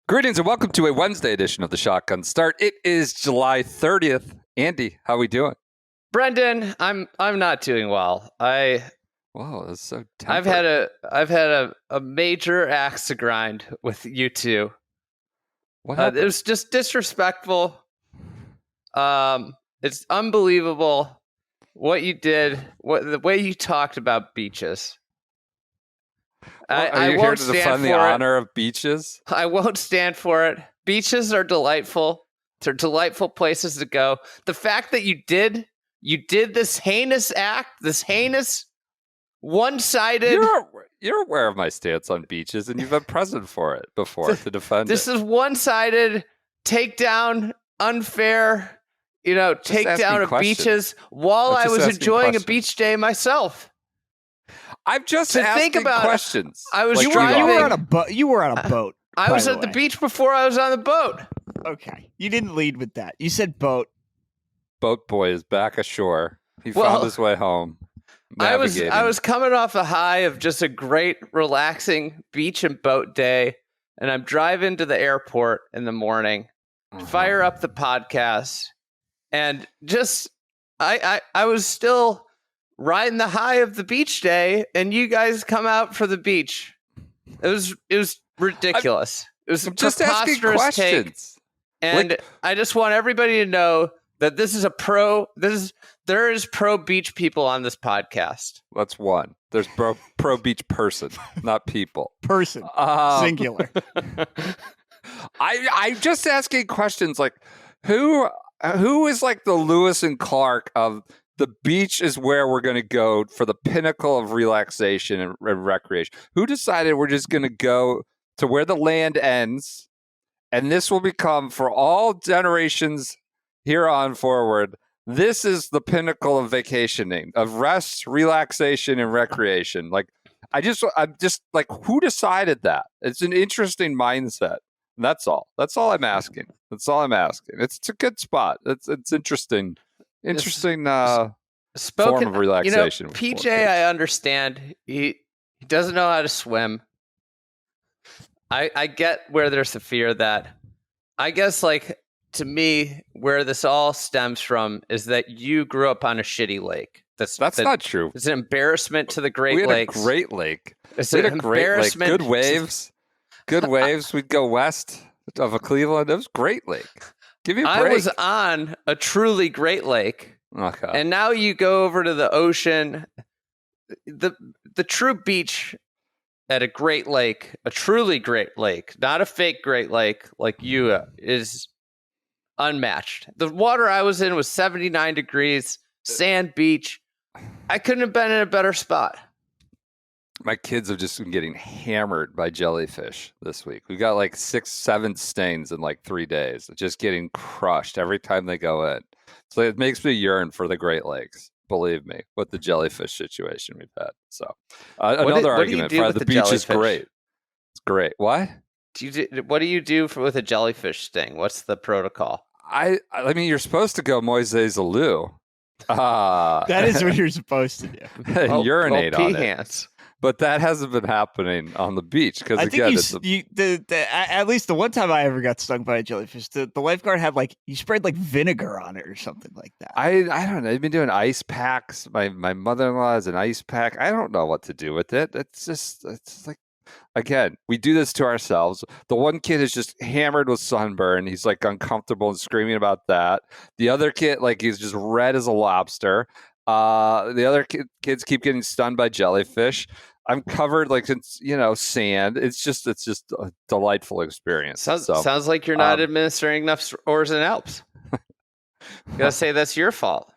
Greetings and welcome to a Wednesday edition of the Shotgun Start. It is July 30th. Andy, how we doing? Brendan, I'm not doing well. Whoa, that's so tempered. I've had a major axe to grind with you two. What happened? It was just disrespectful. It's unbelievable what you did, the way you talked about beaches. Are you here to defend the honor of beaches? I won't stand for it. Beaches are delightful. They're delightful places to go. The fact that you did this heinous act, this heinous one-sided... You're aware of my stance on beaches, and you've been present for it before to defend this is one-sided, takedown, unfair, takedown of questions. Beaches while I was enjoying a beach day myself. I'm just asking questions. I was driving. You were on a boat. I was at the beach before I was on the boat. Okay. You didn't lead with that. You said boat. Boat boy is back ashore. He found his way home. I was coming off a high of just a great, relaxing beach and boat day, and I'm driving to the airport in the morning, fire up the podcast, and just I was still riding the high of the beach day, and you guys come out for the beach. It was ridiculous. It was just asking questions. And I just want everybody to know that there is pro beach people on this podcast. That's one. There's pro beach person, not people. Person. Singular. I'm just asking questions like who is like the Lewis and Clark of the beach is where we're going to go for the pinnacle of relaxation and recreation. Who decided we're just going to go to where the land ends, and this will become, for all generations here on forward, this is the pinnacle of vacationing, of rest, relaxation, and recreation. I'm just like, who decided that? It's an interesting mindset. And that's all. That's all I'm asking. That's all I'm asking. It's a good spot. It's interesting. Interesting form of relaxation. PJ, I understand. He doesn't know how to swim. I get where there's the fear that. I guess, to me, where this all stems from is that you grew up on a shitty lake. That's not true. It's an embarrassment to the Great Lakes. We had a great lake. It's an embarrassment. Good waves. Good waves. We'd go west of Cleveland. It was great lake. Give me a break. I was on a truly great lake. Okay. And now you go over to the ocean. The true beach at a great lake, a truly great lake, not a fake great lake like you, is unmatched. The water I was in was 79 degrees, sand beach. I couldn't have been in a better spot. My kids have just been getting hammered by jellyfish this week. We got 6-7 stains in 3 days. Just getting crushed every time they go in. So it makes me yearn for the Great Lakes, believe me, with the jellyfish situation we've had. So another argument for the beach is great. It's great. What? What do you do with a jellyfish sting? What's the protocol? I mean, you're supposed to go Moises Alou. That is what you're supposed to do. And urinate on it. Hands. But that hasn't been happening on the beach because at least the one time I ever got stung by a jellyfish, the lifeguard had you sprayed vinegar on it or something like that. I don't know. They've been doing ice packs. My mother-in-law has an ice pack. I don't know what to do with it. It's again, we do this to ourselves. The one kid is just hammered with sunburn. He's uncomfortable and screaming about that. The other kid, he's just red as a lobster. The other kids keep getting stunned by jellyfish. I'm covered in sand. It's just a delightful experience. Sounds like you're not administering enough oars and Alps. You gotta say that's your fault.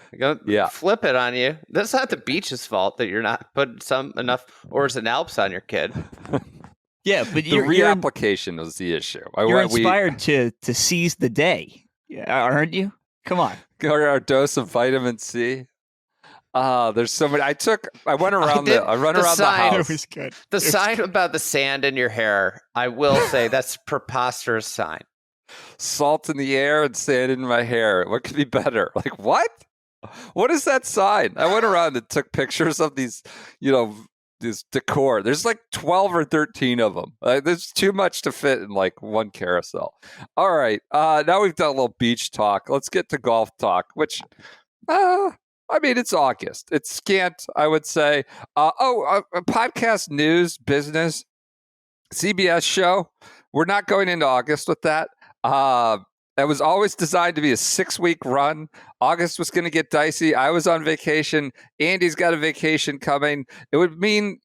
Flip it on you. That's not the beach's fault that you're not putting enough oars and Alps on your kid. Yeah, but the reapplication is the issue. You're inspired to seize the day, aren't you? Come on, our dose of vitamin C. There's so many. I went around the house. It was good. The sign about the sand in your hair, I will say that's a preposterous sign. Salt in the air and sand in my hair. What could be better? What? What is that sign? I went around and took pictures of these, this decor. There's like 12 or 13 of them. There's too much to fit in like one carousel. All right. Now we've done a little beach talk. Let's get to golf talk, which, I mean, it's August. It's scant, I would say. Podcast news, business, CBS show. We're not going into August with that. It was always designed to be a 6-week run. August was going to get dicey. I was on vacation. Andy's got a vacation coming. It would mean,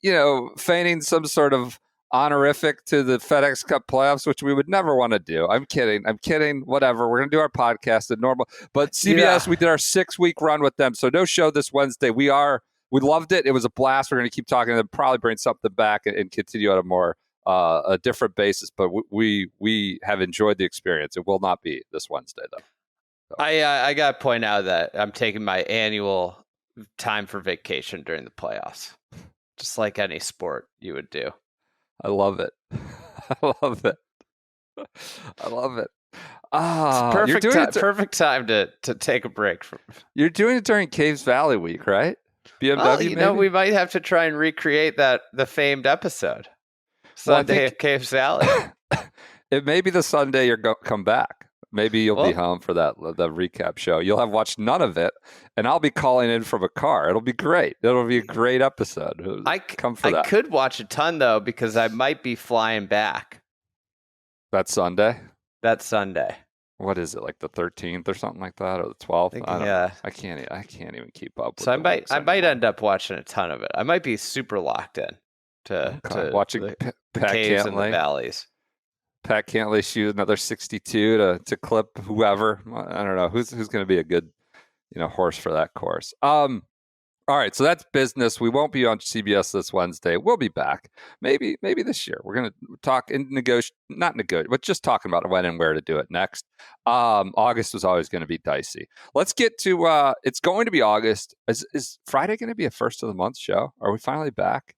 feigning some sort of honorific to the FedEx Cup playoffs, which we would never want to do. I'm kidding. Whatever. We're going to do our podcast at normal. But CBS, we did our 6-week run with them. So no show this Wednesday. We loved it. It was a blast. We're going to keep talking to them, probably bring something back and continue at a different basis, but we have enjoyed the experience. It will not be this Wednesday, though. So. I got to point out that I'm taking my annual time for vacation during the playoffs, just like any sport you would do. I love it. I love it. It's perfect time to take a break from. You're doing it during Caves Valley week, right? BMW. Well, we might have to try and recreate the famed episode. Sunday at Caves Valley. It may be the Sunday you're come back. Maybe you'll be home for the recap show. You'll have watched none of it, and I'll be calling in from a car. It'll be great. It'll be a great episode. I could watch a ton, though, because I might be flying back. That Sunday? That Sunday. What is it, like the 13th or something like that, or the 12th? I can't even keep up. So I might end up watching a ton of it. I might be super locked in to watching Pat caves and the Cantlay. valleys. Pat Cantlay shoot another 62 to clip whoever. I don't know who's going to be a good horse for that course. All right, so that's business. We won't be on CBS this Wednesday. We'll be back maybe this year. We're going to talk and but just talking about when and where to do it next. August was always going to be dicey. Let's get to it's going to be August. Is Friday going to be a first of the month show? Are we finally back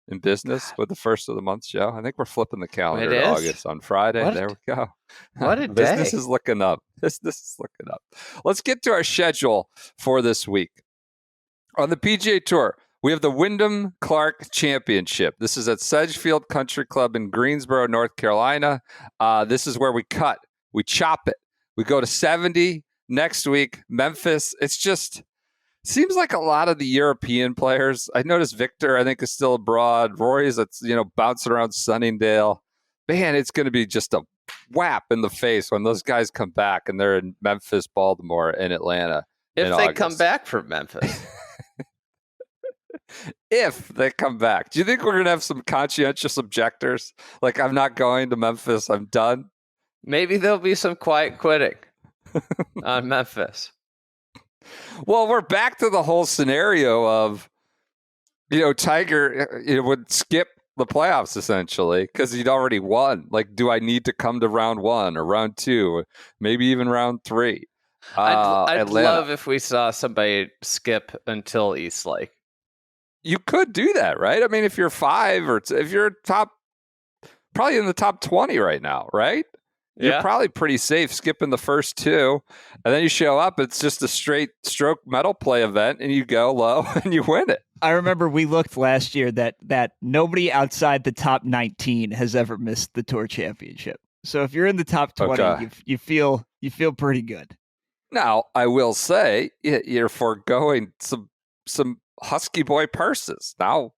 in business with the first of the month show? I think we're flipping the calendar to August on Friday. There we go. What a day. Business is looking up. Let's get to our schedule for this week. On the PGA Tour, we have the Wyndham Championship. This is at Sedgefield Country Club in Greensboro, North Carolina. This is where we cut. We chop it. We go to 70 next week. Memphis. It's just seems like a lot of the European players. I noticed Victor, I think, is still abroad. Rory's bouncing around Sunningdale. Man, it's going to be just a whap in the face when those guys come back and they're in Memphis, Baltimore, and Atlanta. If they come back from Memphis. If they come back. Do you think we're going to have some conscientious objectors? Like, I'm not going to Memphis. I'm done. Maybe there'll be some quiet quitting on Memphis. Well, we're back to the whole scenario of, Tiger would skip the playoffs essentially because he'd already won. Like, do I need to come to round 1 or round 2, maybe even round 3? I'd love if we saw somebody skip until East Lake. You could do that, right? I mean, if you're 5 or if you're probably in the top 20 right now, right? You're probably pretty safe skipping the first 2, and then you show up. It's just a straight stroke medal play event, and you go low and you win it. I remember we looked last year that nobody outside the top 19 has ever missed the Tour Championship. So if you're in the top 20, you feel pretty good. Now, I will say you're foregoing some Husky boy purses. Now,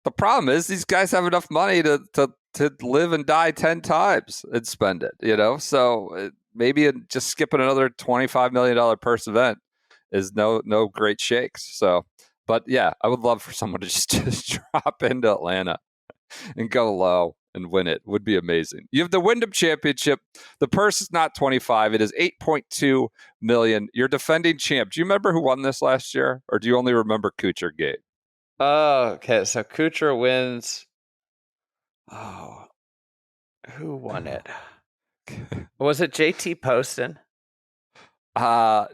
the problem is these guys have enough money to live and die 10 times and spend it, So maybe just skipping another $25 million purse event is no great shakes. So, but yeah, I would love for someone to just drop into Atlanta and go low and win it. Would be amazing. You have the Wyndham Championship. The purse is not 25. It is 8.2 million. You're defending champ. Do you remember who won this last year, or do you only remember Kuchar Gate? Oh, okay. So Kuchar wins. Oh, who won it? Was it JT Poston? No.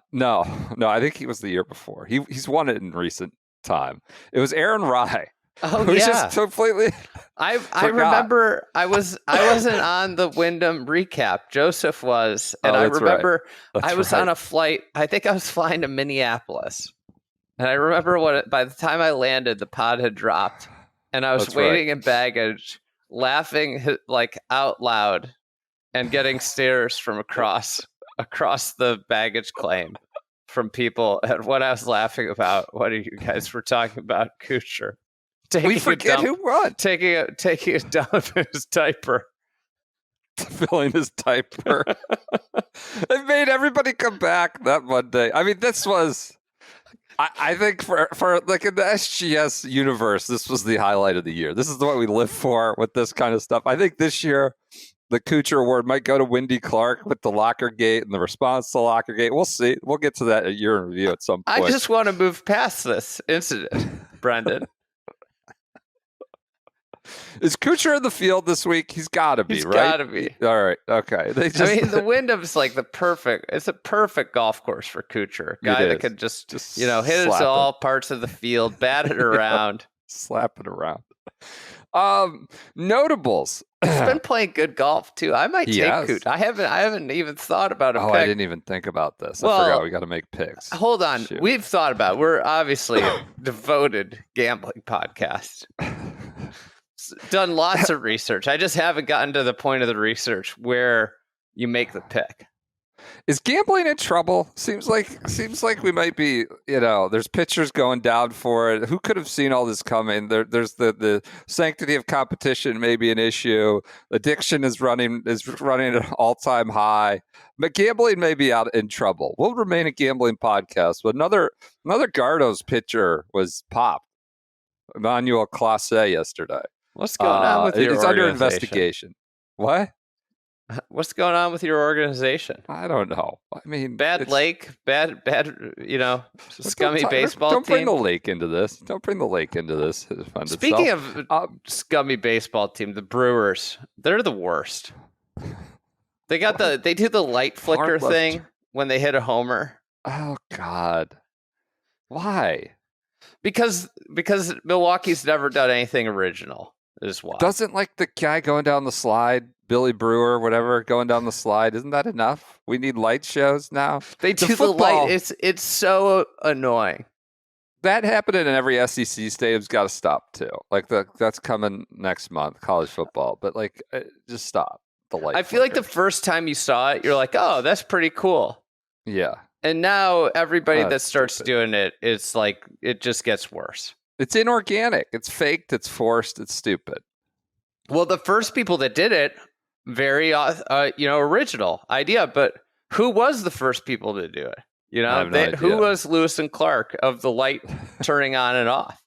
I think he was the year before. He's won it in recent time. It was Aaron Rai. Oh, yeah. Just completely. I remember I wasn't on the Wyndham recap. Joseph was, and I remember I was on a flight. I think I was flying to Minneapolis, and I remember by the time I landed, the pod had dropped, and I was waiting in baggage, laughing like out loud, and getting stares from across the baggage claim from people at what I was laughing about. What are you guys were talking about, Kuchar? We forget who won. Taking a dump in his diaper. Filling his diaper. It made everybody come back that Monday. I mean, this was, I think for like in the SGS universe, this was the highlight of the year. This is what we live for with this kind of stuff. I think this year, the Kuchar Award might go to Wendy Clark with the locker gate and the response to the locker gate. We'll see. We'll get to that at year in review at some point. I just want to move past this incident, Brendan. Is Kuchar in the field this week? He's got to be, right? He's got to be. All right. Okay. I mean, the Wyndham's like it's a perfect golf course for Kuchar. Guy that can just hit it to all parts of the field, bat it around. Slap it around. Notables. He's been playing good golf too. I might take Kuchar. I haven't even thought about a pick. I didn't even think about this. I forgot we got to make picks. Hold on. Shoot. We've thought about it. We're obviously a devoted gambling podcast. Done lots of research. I just haven't gotten to the point of the research where you make the pick. Is gambling in trouble? Seems like we might be, there's pitchers going down for it. Who could have seen all this coming? There's the sanctity of competition may be an issue. Addiction is running at an all-time high. But gambling may be out in trouble. We'll remain a gambling podcast. But another Gardos pitcher was popped. Emmanuel Clase yesterday. What's going on with your organization? It's under investigation. What? What's going on with your organization? I don't know. I mean, bad, scummy baseball team. Don't bring team. the lake into this. Speaking of scummy baseball team, the Brewers, they're the worst. They do the light flicker thing when they hit a homer. Oh God. Why? Because Milwaukee's never done anything original. Is why. Doesn't like the guy going down the slide, Billy Brewer, whatever, going down the slide. Isn't that enough? We need light shows now. They do the light. It's so annoying. That happening in every SEC stadium's got to stop too. Like that's coming next month, college football. But just stop the light. I feel like the first time you saw it, you're like, oh, that's pretty cool. Yeah. And now everybody that starts doing it, it's like it just gets worse. It's inorganic. It's faked. It's forced. It's stupid. Well, the first people that did it, very original idea. But who was the first people to do it? Who was Lewis and Clark of the light turning on and off?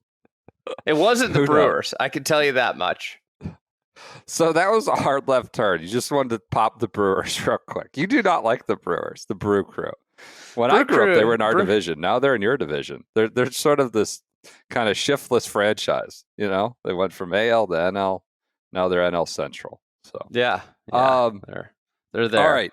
It wasn't the Brewers. I can tell you that much. So that was a hard left turn. You just wanted to pop the Brewers real quick. You do not like the Brewers, the Brew Crew. When I grew up, they were in our division. Now they're in your division. They're sort of this kind of shiftless franchise. They went from AL to NL. Now they're NL Central. So yeah, they're there. All right,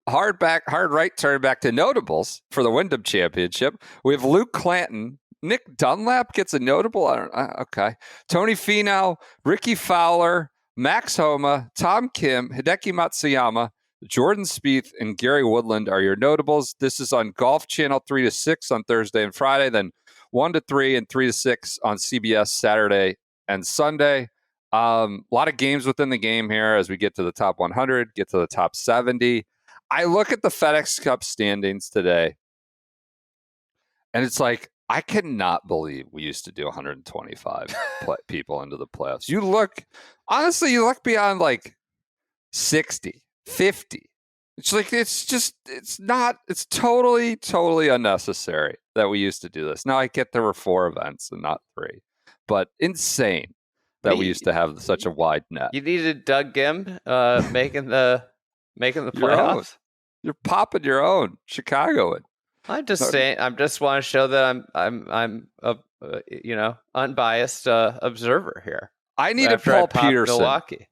hard right turn back to notables for the Wyndham Championship. We have Luke Clanton. Nick Dunlap gets a notable. Okay, Tony Finau, Ricky Fowler, Max Homa, Tom Kim, Hideki Matsuyama, Jordan Spieth, and Gary Woodland are your notables. This is on Golf Channel 3 to 6 on Thursday and Friday, then 1 to 3 and 3 to 6 on CBS Saturday and Sunday. A lot of games within the game here as we get to the top 100, get to the top 70. I look at the FedEx Cup standings today, and it's like, I cannot believe we used to do 125 people into the playoffs. You look beyond like 60, 50. It's like, it's totally unnecessary that we used to do this. Now I get there were 4 events and not 3, but insane that we used to have such a wide net. You needed Doug Gim making the playoffs. You're popping your own Chicagoan. I'm just saying. I just want to show that I'm a unbiased observer here. I need a Paul Peterson. Milwaukee.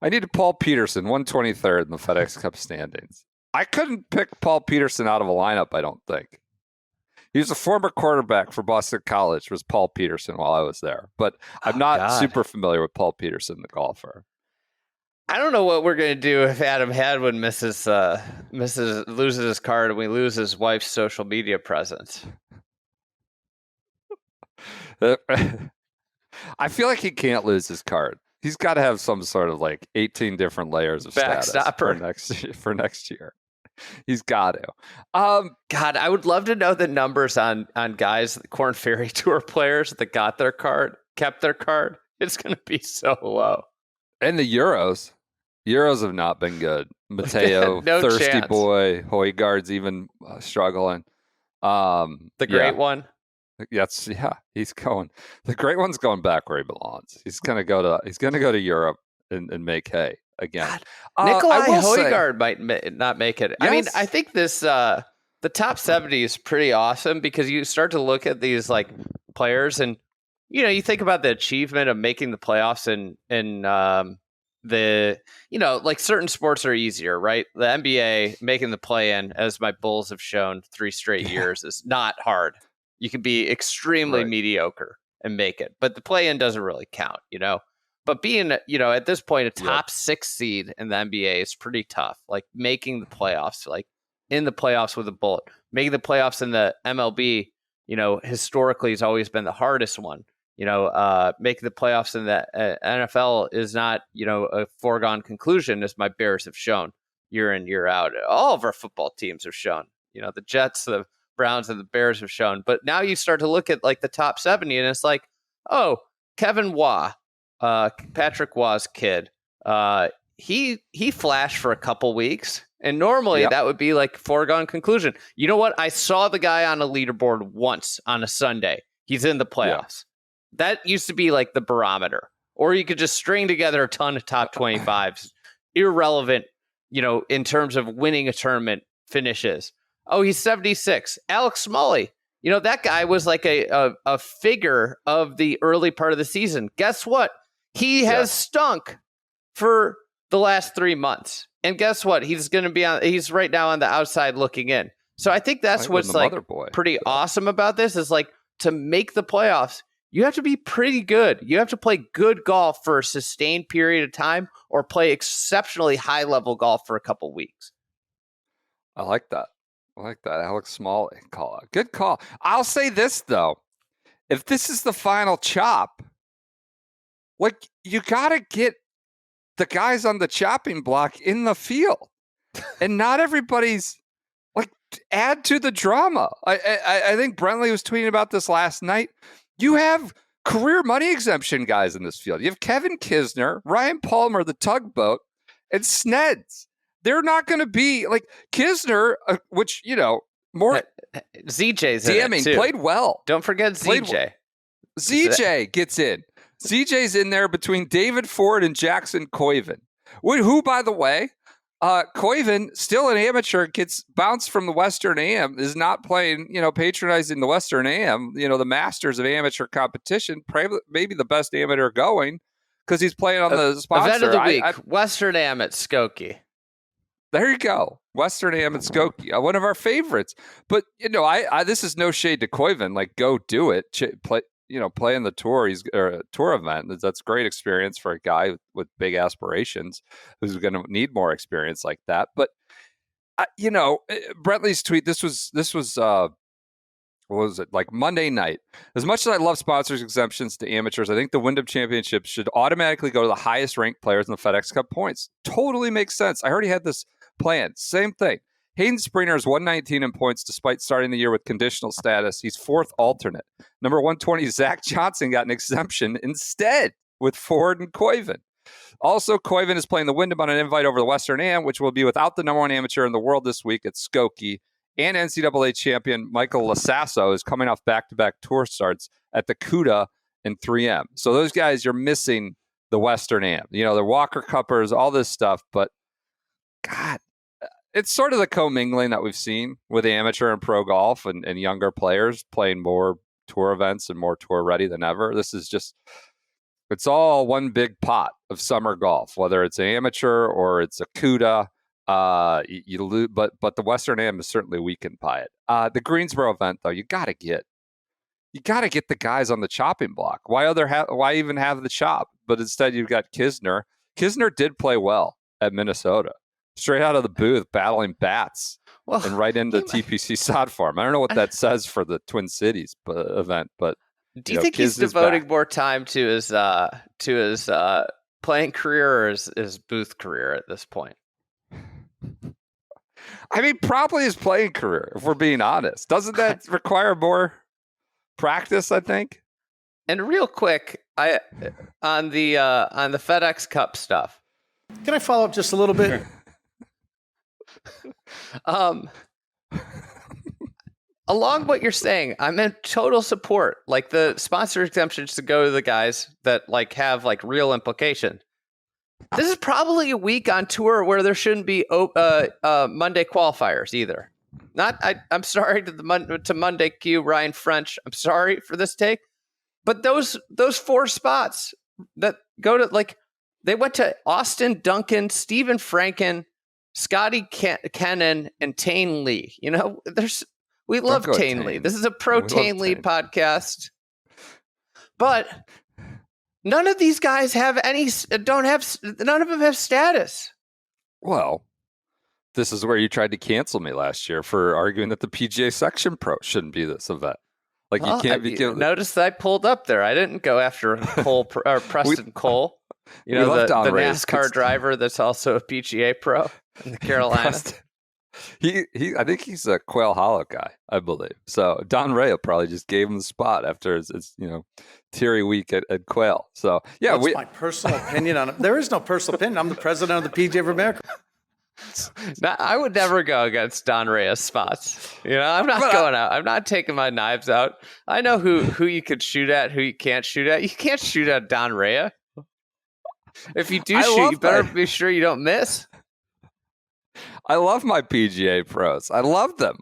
I need a Paul Peterson, 123rd in the FedEx Cup standings. I couldn't pick Paul Peterson out of a lineup, I don't think. He was a former quarterback for Boston College, was Paul Peterson while I was there. But I'm not super familiar with Paul Peterson, the golfer. I don't know what we're going to do if Adam Hadwin loses his card and we lose his wife's social media presence. I feel like he can't lose his card. He's got to have some sort of like 18 different layers of status for next year. He's got to. God, I would love to know the numbers on guys, Corn Ferry Tour players that got their card, kept their card. It's going to be so low. And the Euros have not been good. Mateo, no thirsty chance. boy, Højgaard's even struggling. The great one. Yes, he's going. The great one's going back where he belongs. He's gonna go to Europe and make hay again. Nikolai Højgaard might not make it. Yes. I mean, I think this the top 70 is pretty awesome because you start to look at these like players and you think about the achievement of making the playoffs and the like certain sports are easier, right? The NBA making the play-in, as my Bulls have shown 3 straight years, is not hard. You can be extremely mediocre and make it, but the play-in doesn't really count, But being, at this point, a top 6 seed in the NBA is pretty tough. Like making the playoffs, like in the playoffs with a bullet, making the playoffs in the MLB, historically has always been the hardest one. Making the playoffs in the NFL is not, a foregone conclusion, as my Bears have shown year in, year out. All of our football teams have shown, the Jets, the Browns, and the Bears have shown. But now you start to look at like the top 70 and it's like, oh, Kevin Waugh, Patrick Waugh's kid, he flashed for a couple weeks. And normally that would be like foregone conclusion. You know what? I saw the guy on a leaderboard once on a Sunday. He's in the playoffs. That used to be like the barometer. Or you could just string together a ton of top 25s, irrelevant, in terms of winning a tournament finishes. Oh, he's 76. Alex Smalley. That guy was like a figure of the early part of the season. Guess what? He has stunk for the last 3 months. And guess what? He's right now on the outside looking in. So I think that's what's like pretty awesome about this is like to make the playoffs, you have to be pretty good. You have to play good golf for a sustained period of time or play exceptionally high level golf for a couple weeks. I like that. Alex Smalley call out. Good call. I'll say this though. If this is the final chop, like you got to get the guys on the chopping block in the field. And not everybody's like add to the drama. I think Brentley was tweeting about this last night. You have career money exemption guys in this field. You have Kevin Kisner, Ryan Palmer, the tugboat, and Sneds. They're not going to be like Kisner, which, more ZJ's damning, in it too. Played well. Don't forget ZJ. ZJ gets in. ZJ's in there between David Ford and Jackson Koiven. Who, by the way, Koiven, still an amateur, gets bounced from the Western AM, is not playing, patronizing the Western AM, the masters of amateur competition, maybe the best amateur going, because he's playing on the sponsor. Event of the week, Western AM at Skokie. There you go. Western AM and Skokie, one of our favorites. But, this is no shade to Koiven. Like, go do it. Play in the tour. Or a tour event. That's great experience for a guy with big aspirations who's going to need more experience like that. But, Brentley's tweet, this was what was it, like Monday night. As much as I love sponsors exemptions to amateurs, I think the Wyndham Championship should automatically go to the highest ranked players in the FedEx Cup points. Totally makes sense. I already had this planned. Same thing. Hayden Springer is 119 in points despite starting the year with conditional status. He's 4th alternate. Number 120, Zach Johnson got an exemption instead with Ford and Koiven. Also, Koiven is playing the Wyndham on an invite over the Western Am, which will be without the number 1 amateur in the world this week at Skokie. And NCAA champion Michael Lasasso is coming off back-to-back tour starts at the CUDA and 3M. So those guys, you're missing the Western Am. The Walker Cuppers, all this stuff. But, God, it's sort of the commingling that we've seen with amateur and pro golf and younger players playing more tour events and more tour ready than ever. This is just, it's all one big pot of summer golf, whether it's an amateur or it's a CUDA. You lose, but the Western Am is certainly weakened by it. The Greensboro event, though, you got to get the guys on the chopping block. Why even have the chop? But instead, you've got Kisner. Kisner did play well at Minnesota. Straight out of the booth, battling bats, and right into TPC sod farm. I don't know what that says for the Twin Cities event, but Do you think he's devoting more time to his playing career or his booth career at this point? I mean, probably his playing career, if we're being honest. Doesn't that require more practice, I think? And real quick, on the FedEx Cup stuff. Can I follow up just a little bit? Along what you're saying, I'm in total support. Like the sponsor exemptions to go to the guys that like have like real implication. This is probably a week on tour where there shouldn't be Monday qualifiers either. I'm sorry to Monday Q, Ryan French. I'm sorry for this take, but those 4 spots that go to like they went to Austin Duncan, Stephen Franken, Scotty Kennan, and Tane Lee. You know, we love Tane Lee. This is a pro Tane Lee podcast, but none of these guys have none of them have status. Well, this is where you tried to cancel me last year for arguing that the PGA Section Pro shouldn't be this event. Like, well, you can't be given. Notice that I pulled up there. I didn't go after Cole or Preston Cole. You know, the NASCAR driver that's also a PGA pro in the Carolinas. I think he's a Quail Hollow guy, I believe. So Don Ray probably just gave him the spot after his Thierry week at Quail. So yeah, that's my personal opinion on it. There is no personal opinion. I'm the president of the PGA of America. Now, I would never go against Don Reyes spots. You know, I'm not going out. I'm not taking my knives out. I know who you could shoot at, who you can't shoot at. You can't shoot at Don Reyes. If you do shoot, you better be sure you don't miss. I love my PGA pros. I love them.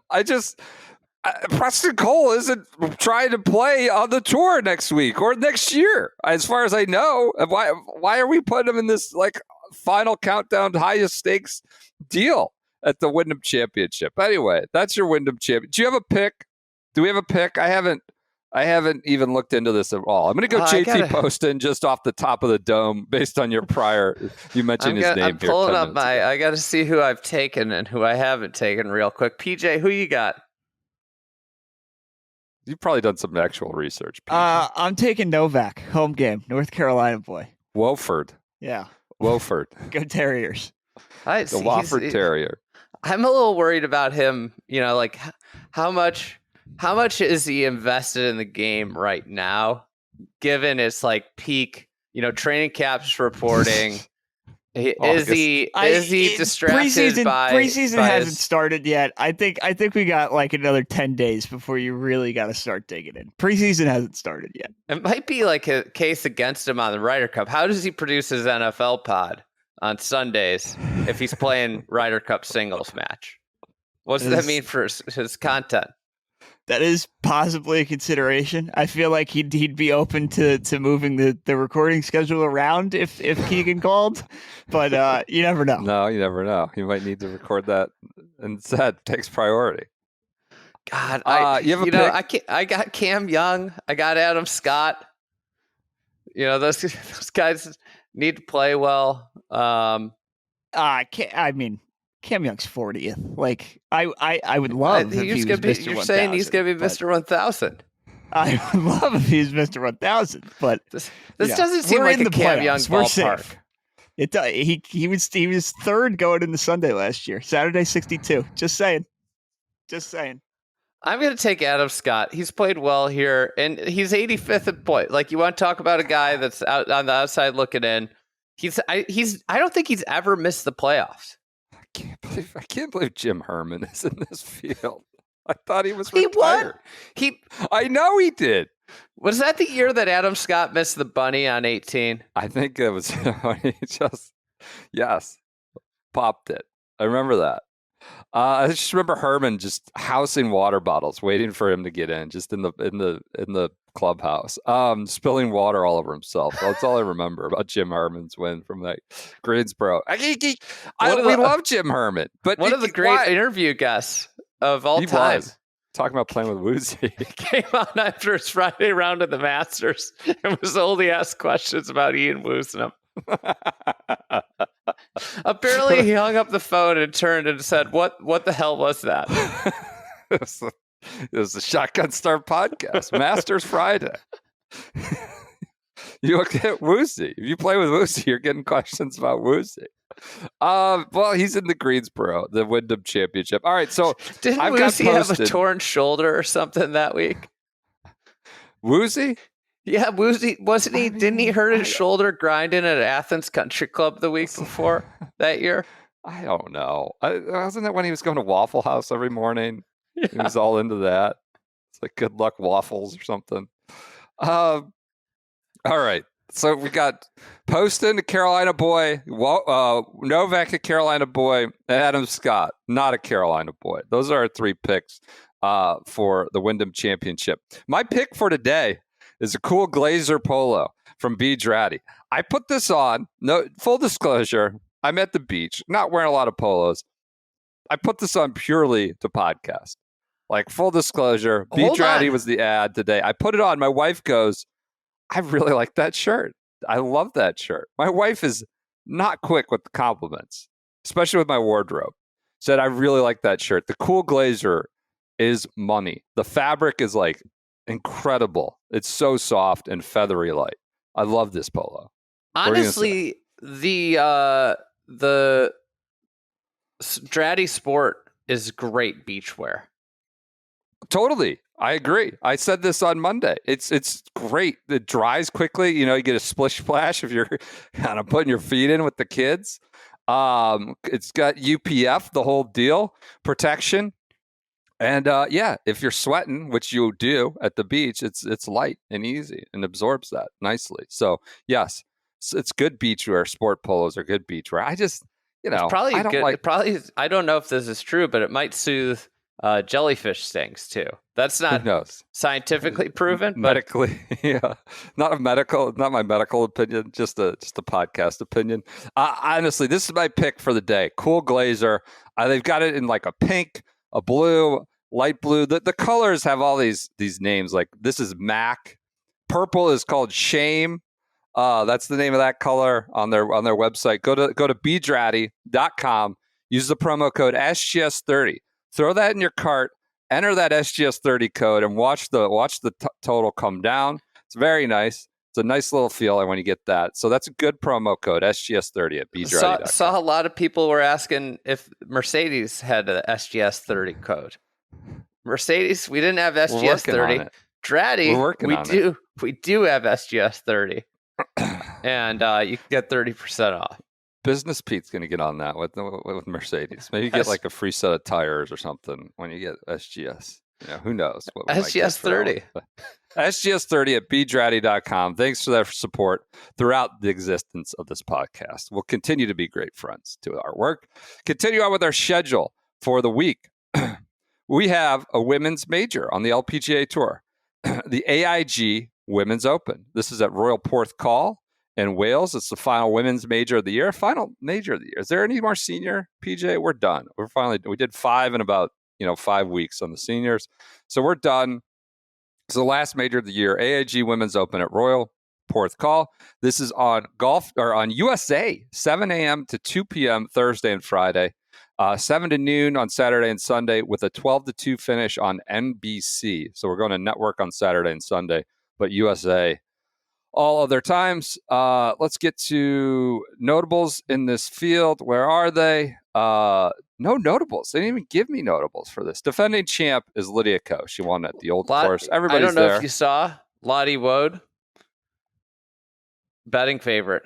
Preston Cole isn't trying to play on the tour next week or next year, as far as I know. Why are we putting him in this like final countdown, highest stakes deal at the Wyndham Championship? Anyway, that's your Wyndham Championship. Do you have a pick? Do we have a pick? I haven't even looked into this at all. I'm going to go JT Poston just off the top of the dome based on your prior. You mentioned his name. I'm pulling up I got to see who I've taken and who I haven't taken real quick. PJ, who you got? You've probably done some actual research. PJ. I'm taking Novak, home game, North Carolina boy. Wofford. Yeah. Wofford. Go Terriers. The Wofford Terrier. I'm a little worried about him. You know, like how much is he invested in the game right now, given its like peak, training camps reporting? Is he distracted by preseason hasn't started yet? I think we got like another 10 days before you really got to start digging in. Preseason hasn't started yet. It might be like a case against him on the Ryder Cup. How does he produce his NFL pod on Sundays if he's playing Ryder Cup singles match? What does that mean for his content? That is possibly a consideration. I feel like he'd be open to moving the recording schedule around if Keegan called, but you never know. No, you never know. He might need to record that instead. Takes priority. God, I got Cam Young. I got Adam Scott. Those guys need to play well. Cam Young's 40th. Like I would love if he was Mr. 1000. You're saying he's going to be Mr. 1000. I would love if he was Mr. 1000, but this doesn't seem like a Cam Young ballpark. He was third going into Sunday last year. Saturday 62. Just saying. I'm going to take Adam Scott. He's played well here, and he's 85th at point. Like, you want to talk about a guy that's out on the outside looking in. I don't think he's ever missed the playoffs. I can't believe Jim Herman is in this field. I thought he was retired. He won. I know he did. Was that the year that Adam Scott missed the bunny on 18? I think it was. He just popped it. I remember that. I just remember Herman just housing water bottles, waiting for him to get in, just in the clubhouse, spilling water all over himself. That's all I remember about Jim Herman's win from that Greensboro. We love Jim Herman, but one of the great interview guests of all time. Talking about playing with Woozy. He came on after his Friday round of the Masters and was only asked questions about Ian Woosnam. Apparently, he hung up the phone and turned and said, "What the hell was that?" It was the Shotgun Start podcast, Masters Friday. You look at Woosie. If you play with Woosie, you're getting questions about Woosie. Well, he's in the Greensboro, the Wyndham Championship. All right, so didn't Woosie have a torn shoulder or something that week? Woosie? Yeah, Woosie wasn't he? Didn't he hurt his shoulder grinding at Athens Country Club the week before that year? I don't know. Wasn't that when he was going to Waffle House every morning? Yeah. He was all into that. It's like good luck waffles or something. All right. So we got Poston, a Carolina boy, Novak, a Carolina boy, and Adam Scott, not a Carolina boy. Those are our 3 picks for the Wyndham Championship. My pick for today is a cool Glazer polo from B. Dratty. I put this on. No, full disclosure, I'm at the beach, not wearing a lot of polos. I put this on purely to podcast. Like, full disclosure, B. Dratty was the ad today. I put it on. My wife goes, I really like that shirt. I love that shirt. My wife is not quick with the compliments, especially with my wardrobe. Said, I really like that shirt. The cool Glazer is money. The fabric is like incredible. It's so soft and feathery light. I love this polo. Honestly, the Dratty Sport is great beachwear. Totally. I agree. I said this on Monday. It's great. It dries quickly. You know, you get a splish splash if you're kind of putting your feet in with the kids. It's got UPF, the whole deal, protection. And if you're sweating, which you do at the beach, it's light and easy and absorbs that nicely. So yes, it's good beachwear. Sport polos are good beachwear. I just, it's probably I don't know if this is true, but it might soothe jellyfish stings too. That's not scientifically proven, medically. Yeah, not my medical opinion, just a podcast opinion. Honestly, this is my pick for the day. Cool Glazer. They've got it in like a pink, a blue, light blue. The colors have all these names. Like this is Mac. Purple is called Shame. That's the name of that color on their website. Go to bdratty.com. Use the promo code SGS30. Throw that in your cart. Enter that SGS30 code and watch the total come down. It's very nice. It's a nice little feeling when you get that. So that's a good promo code, SGS30 at bdratty.com. Saw a lot of people were asking if Mercedes had an SGS30 code. Mercedes, we didn't have SGS30. Dratty, we do have SGS30. And you can get 30% off. Business Pete's going to get on that with Mercedes. Maybe get like a free set of tires or something when you get SGS. Yeah, who knows? What SGS30. SGS30 at bdratty.com. Thanks for their support throughout the existence of this podcast. We'll continue to be great friends to our work. Continue on with our schedule for the week. We have a women's major on the LPGA Tour, the AIG Women's Open. This is at Royal Porthcawl in Wales. It's the final women's major of the year. Final major of the year. Is there any more senior, PJ? We're done. We did 5 in about 5 weeks on the seniors. So we're done. It's the last major of the year. AIG Women's Open at Royal Porthcawl. This is on USA, 7 a.m. to 2 p.m. Thursday and Friday. 7 to noon on Saturday and Sunday with a 12 to 2 finish on NBC. So we're going to network on Saturday and Sunday, but USA all other times. Let's get to notables in this field. Where are they? No notables. They didn't even give me notables for this. Defending champ is Lydia Ko. She won at the Old Course. Everybody's I don't know there. If you saw Lottie Woad, betting favorite.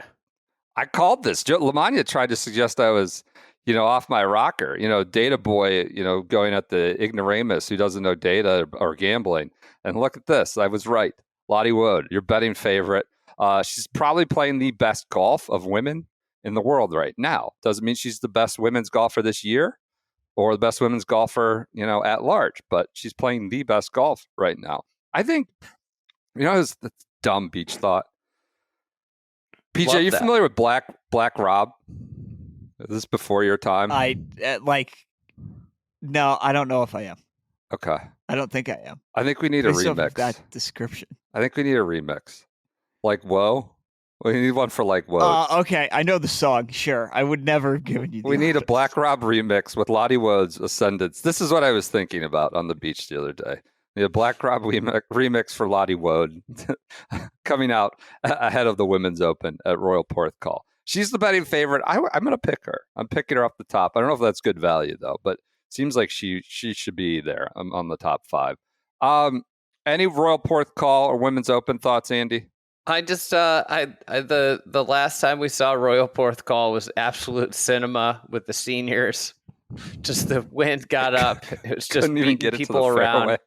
I called this. Lamagna tried to suggest I was, off my rocker. Data boy, going at the ignoramus who doesn't know data or gambling. And look at this. I was right. Lottie Woad, your betting favorite. She's probably playing the best golf of women in the world right now. Doesn't mean she's the best women's golfer this year or the best women's golfer, at large, but she's playing the best golf right now. I think, it's a dumb beach thought. PJ, are you familiar with Black Rob? Is this before your time? No, I don't know if I am. Okay. I don't think I am. I think we need a remix. That description. I think we need a remix. Like Whoa? We need one for like Whoa. Okay. I know the song. Sure. I would never have given you the We need a Black Rob remix with Lottie Woad's Ascendance. This is what I was thinking about on the beach the other day. The Black Rob remix for Lottie Woad coming out ahead of the Women's Open at Royal Porthcawl. She's the betting favorite. I'm going to pick her. I'm picking her off the top. I don't know if that's good value, though, but seems like she should be there on the top 5. Any Royal Porthcawl or Women's Open thoughts, Andy? I just the last time we saw Royal Porthcawl was absolute cinema with the seniors. Just the wind got up. It was just beating people around. Fairway.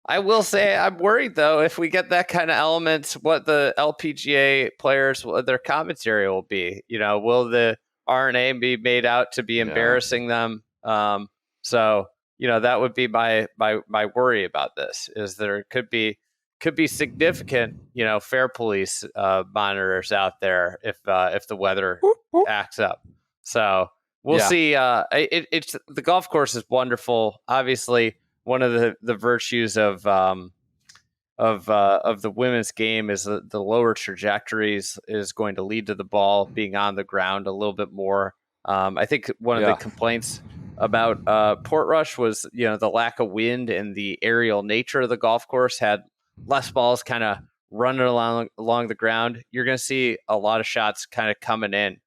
I will say I'm worried, though, if we get that kind of element, what the LPGA players, their commentary will be. Will the RNA be made out to be embarrassing them? So, that would be my worry about this, is there could be significant, fair police monitors out there if the weather acts up. So we'll see. It's the golf course is wonderful. Obviously, one of the virtues of the women's game is the lower trajectories is going to lead to the ball being on the ground a little bit more. I think one of the complaints about Portrush was the lack of wind and the aerial nature of the golf course had less balls kind of running along the ground. You're going to see a lot of shots kind of coming in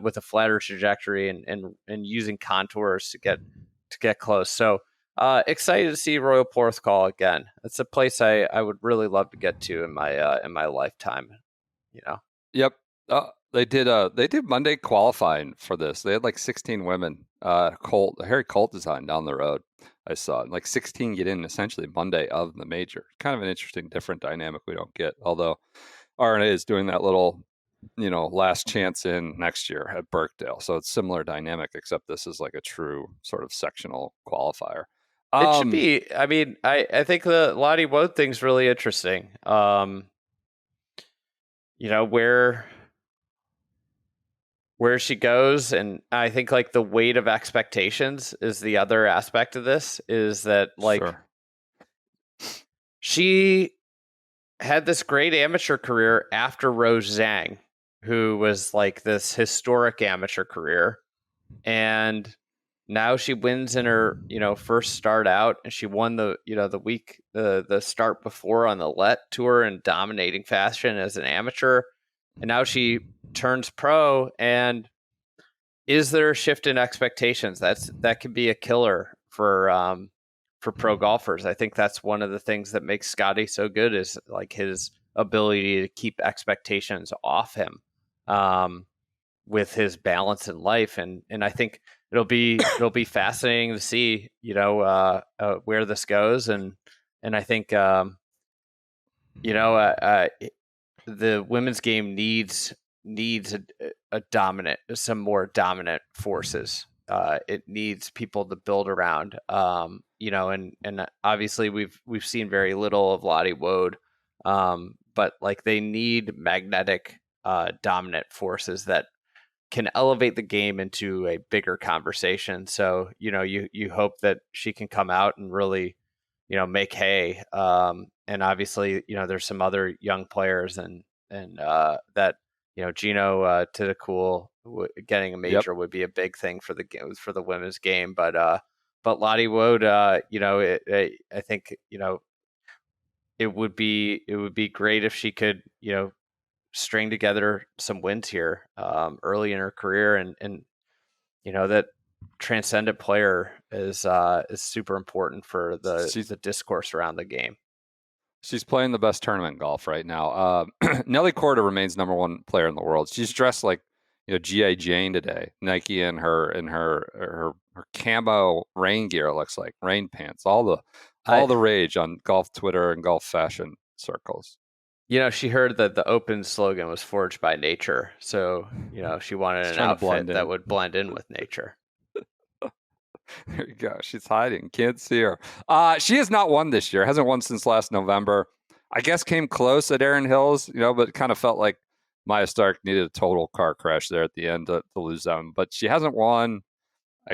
with a flatter trajectory and using contours to get close. So excited to see Royal Porthcawl again. It's a place I would really love to get to in my lifetime. Yep. They did Monday qualifying for this. They had like 16 women. Harry Colt design down the road. I saw it. Like 16 get in essentially Monday of the major. Kind of an interesting, different dynamic we don't get. Although RNA is doing that little, last chance in next year at Birkdale. So it's similar dynamic, except this is like a true sort of sectional qualifier. It should be. I mean, I think the Lottie Woad thing's really interesting. Where she goes, and I think like the weight of expectations is the other aspect of this, is that she had this great amateur career after Rose Zhang, who was like this historic amateur career, and now she wins in her first start out, and she won the start before on the Let Tour in dominating fashion as an amateur. And now she turns pro, and is there a shift in expectations? That could be a killer for pro golfers. I think that's one of the things that makes Scotty so good, is like his ability to keep expectations off him with his balance in life. And I think it'll be fascinating to see where this goes. And I think the women's game needs some more dominant forces. It needs people to build around, and obviously we've seen very little of Lottie Woad, but like they need magnetic, dominant forces that can elevate the game into a bigger conversation. So, you hope that she can come out and really, make hay. And obviously, there's some other young players and that, Gino Tidakul getting a major would be a big thing for the women's game. But Lottie Woad, I think, it would be great if she could, string together some wins here early in her career, and that transcendent player is super important for the discourse around the game. She's playing the best tournament golf right now. Nelly Korda remains number one player in the world. She's dressed like G.I. Jane today. Nike and her camo rain gear, looks like rain pants. All the rage on golf Twitter and golf fashion circles. She heard that the Open slogan was forged by nature, so she wanted an outfit that would blend in with nature. There you go. She's hiding. Can't see her. She has not won this year. Hasn't won since last November. I guess came close at Erin Hills, but kind of felt like Maya Stark needed a total car crash there at the end to lose them. But she hasn't won.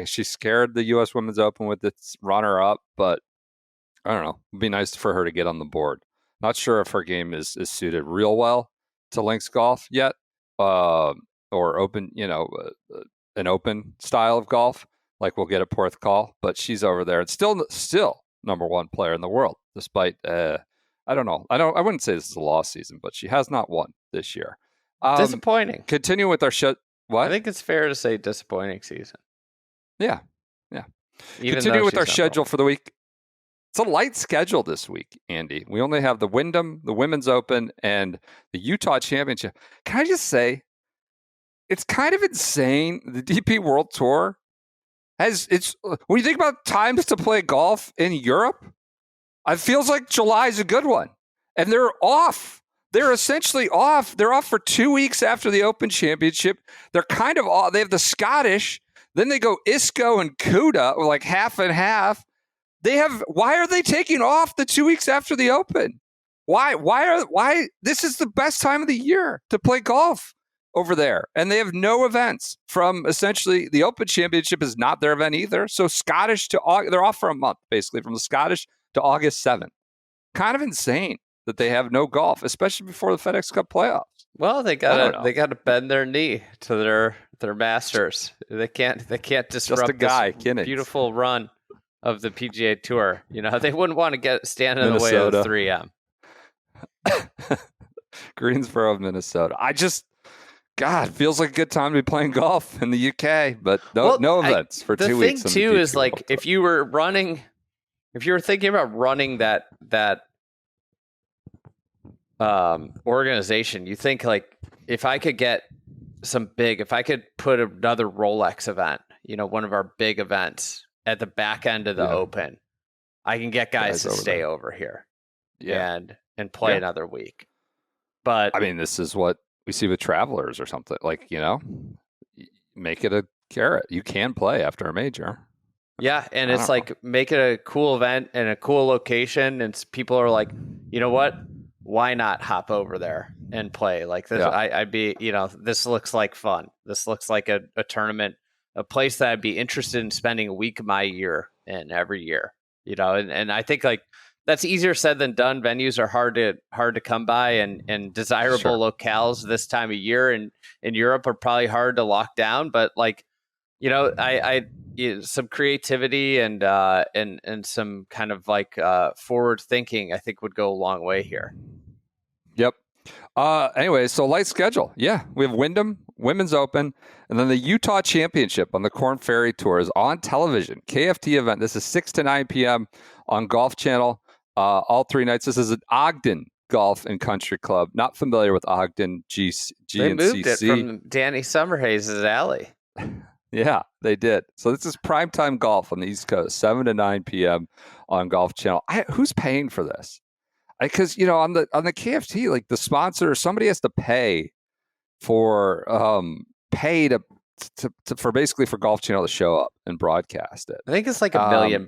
She scared the U.S. Women's Open with its runner-up, but I don't know. It'd be nice for her to get on the board. Not sure if her game is suited real well to links golf yet, or open, an open style of golf like we'll get at Porthcawl. But she's over there and still number one player in the world despite I don't know. I wouldn't say this is a lost season, but she has not won this year. Disappointing. Continue with our what? I think it's fair to say disappointing season. Yeah. Even Continue with our schedule for the week. It's a light schedule this week, Andy. We only have the Wyndham, the Women's Open, and the Utah Championship. Can I just say, it's kind of insane. The DP World Tour when you think about times to play golf in Europe, it feels like July is a good one. And they're off. They're essentially off. They're off for 2 weeks after the Open Championship. They're kind of off. They have the Scottish. Then they go Isco and Kuda, or like half and half. Why are they taking off the 2 weeks after the Open? Why? This is the best time of the year to play golf over there. And they have no events from essentially the Open Championship is not their event either. So Scottish to August, they're off for a month, basically, from the Scottish to August 7th. Kind of insane that they have no golf, especially before the FedEx Cup playoffs. Well, they gotta bend their knee to their masters. They can't disrupt this beautiful run of the PGA Tour. They wouldn't want to stand in the way of the 3M. Greensboro, Minnesota. God, feels like a good time to be playing golf in the UK, but no events for 2 weeks. The thing too is like if you were thinking about running that organization, you think like if I could put another Rolex event, one of our big events at the back end of the Open, I can get guys to stay over here and play another week. But I mean, this is what we see with Travelers or something, like, make it a carrot. You can play after a major. Yeah, and it's like make it a cool event and a cool location, and people are like, you know what? Why not hop over there and play? Like this, I'd be, this looks like fun. This looks like a tournament, a place that I'd be interested in spending a week of my year in every year. And I think like that's easier said than done. Venues are hard to come by, and desirable locales this time of year in Europe are probably hard to lock down. But like, some creativity and some kind of like forward thinking, I think would go a long way here. Yep. Anyway, so light schedule. Yeah, we have Wyndham, Women's Open, and then the Utah Championship on the Korn Ferry Tour is on television. KFT event. This is 6 to 9 p.m. on Golf Channel. All 3 nights. This is at Ogden Golf and Country Club. Not familiar with Ogden GNCC. They moved it from Danny Summerhays' alley. Yeah, they did. So this is primetime golf on the East Coast, 7 to 9 p.m. on Golf Channel. Who's paying for this? Because on the KFT, like the sponsor, somebody has to pay for for basically for Golf Channel to show up and broadcast it. I think it's like $1 million.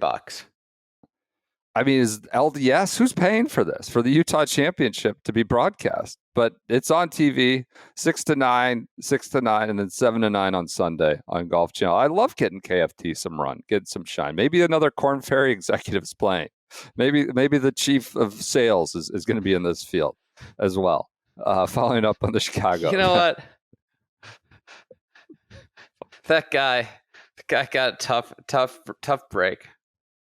I mean, is LDS, who's paying for this, for the Utah Championship to be broadcast? But it's on TV, 6 to 9, and then 7 to 9 on Sunday on Golf Channel. I love getting KFT some run, getting some shine. Maybe another Korn Ferry executive's playing. Maybe the chief of sales is going to be in this field as well, following up on the Chicago. You know what? The guy got a tough break.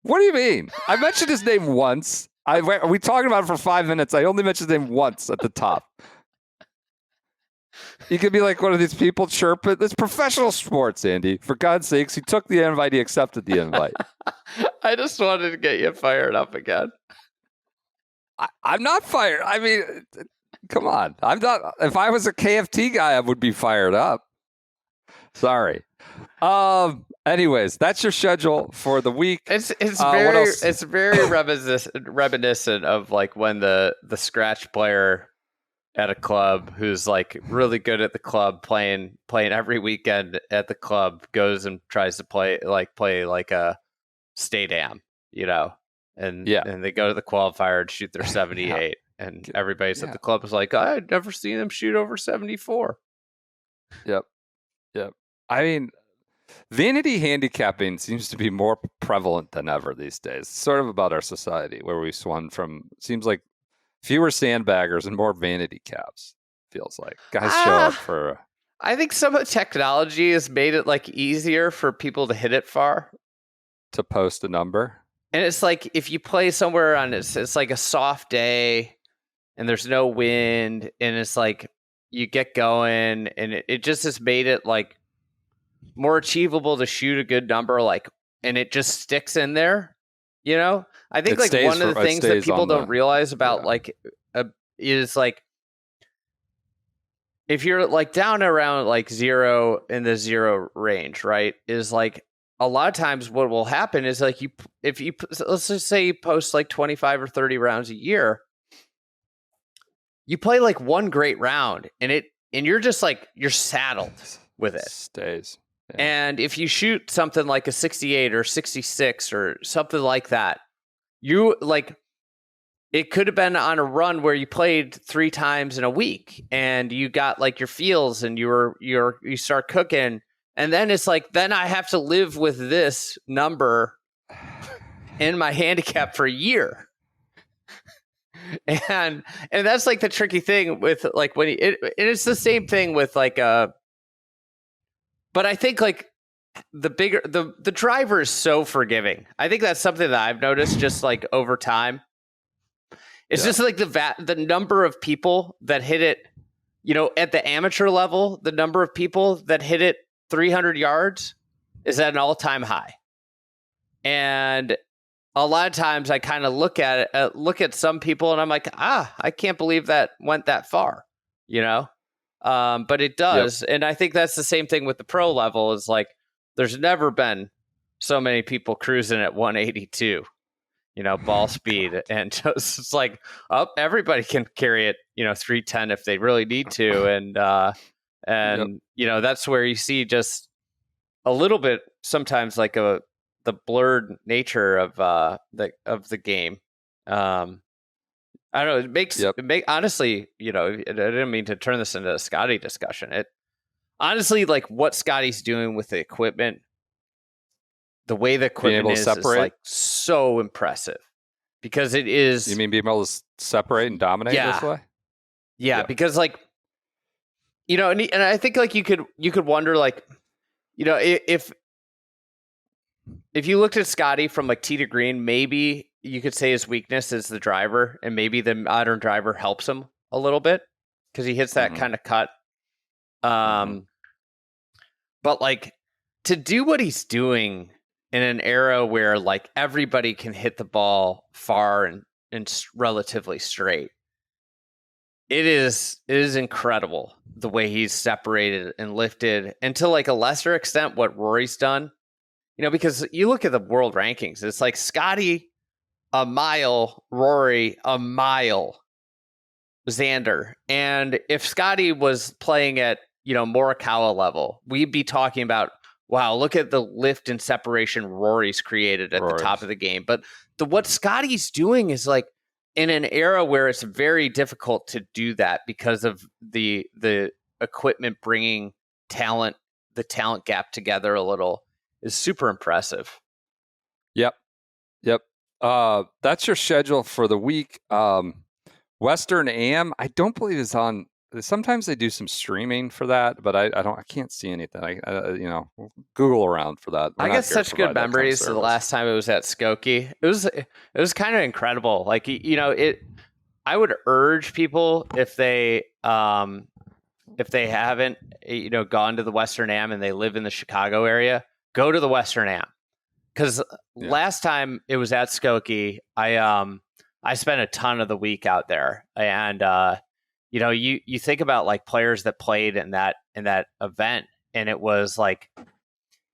What do you mean? I mentioned his name once. We talked about it for 5 minutes. I only mentioned his name once at the top. You could be like one of these people chirping. It's professional sports, Andy. For God's sakes, he took the invite. He accepted the invite. I just wanted to get you fired up again. I'm not fired. I mean, come on. I'm not. If I was a KFT guy, I would be fired up. Sorry. Anyways, that's your schedule for the week. It's very reminiscent of like when the scratch player at a club who's like really good at the club playing every weekend at the club goes and tries to play like a state am, and they go to the qualifier and shoot their 78 and everybody's at the club is like, I'd never seen them shoot over 74. Yep. I mean, vanity handicapping seems to be more prevalent than ever these days. It's sort of about our society where we've swung from, seems like fewer sandbaggers and more vanity caps, feels like. Guys show up for... I think some of the technology has made it like easier for people to hit it far. To post a number? And it's like if you play somewhere on it's like a soft day and there's no wind and it's like you get going and it just has made it like more achievable to shoot a good number, like, and it just sticks in there, you know? I think like one of the things that people don't realize about like is like if you're like down around like 0 in the 0 range, right? Is like a lot of times what will happen is like if you let's just say you post like 25 or 30 rounds a year, you play like one great round and you're just like you're saddled with it. Stays. Yeah. And if you shoot something like a 68 or 66 or something like that, you like it could have been on a run where you played 3 times in a week and you got like your feels and you start cooking. And then it's like, then I have to live with this number in my handicap for a year. And that's like the tricky thing with like when it's the same thing with like but I think like the driver is so forgiving. I think that's something that I've noticed just like over time. It's just like the number of people that hit it, you know, at the amateur level, the number of people that hit it 300 yards is at an all-time high. And a lot of times I kind of look at some people and I'm like, I can't believe that went that far, you know? But it does. Yep. And I think that's the same thing with the pro level is like, there's never been so many people cruising at 182, you know, ball speed. And just, it's like, everybody can carry it, you know, 310 if they really need to. And yep. You know, that's where you see just a little bit sometimes like the blurred nature of the game. I don't know. It makes honestly, you know, I didn't mean to turn this into a Scotty discussion. It honestly, like what Scotty's doing with the equipment, the way the equipment is like so impressive because it is. You mean being able to separate and dominate this way? Yeah, because like, you know, and I think like you could wonder like, you know, if you looked at Scotty from like tee to green, maybe you could say his weakness is the driver, and maybe the modern driver helps him a little bit because he hits that kind of cut. But like to do what he's doing in an era where like everybody can hit the ball far and relatively straight, it is incredible the way he's separated and lifted, and to like a lesser extent what Rory's done. You know, because you look at the world rankings, it's like Scotty a mile, Rory a mile, Xander. And if Scotty was playing at, you know, Morikawa level, we'd be talking about, wow, look at the lift and separation Rory's created at the top of the game. But what Scotty's doing is like in an era where it's very difficult to do that because of the equipment bringing the talent gap together a little is super impressive. Yep. That's your schedule for the week. Western Am, I don't believe is on. Sometimes they do some streaming for that, but I can't see anything. You know, Google around for that. I get such good memories of the last time it was at Skokie. It was kind of incredible. Like, you know, I would urge people if they haven't, you know, gone to the Western Am and they live in the Chicago area, go to the Western Am. Because last time it was at Skokie, I spent a ton of the week out there, and you know, you think about like players that played in that event, and it was like,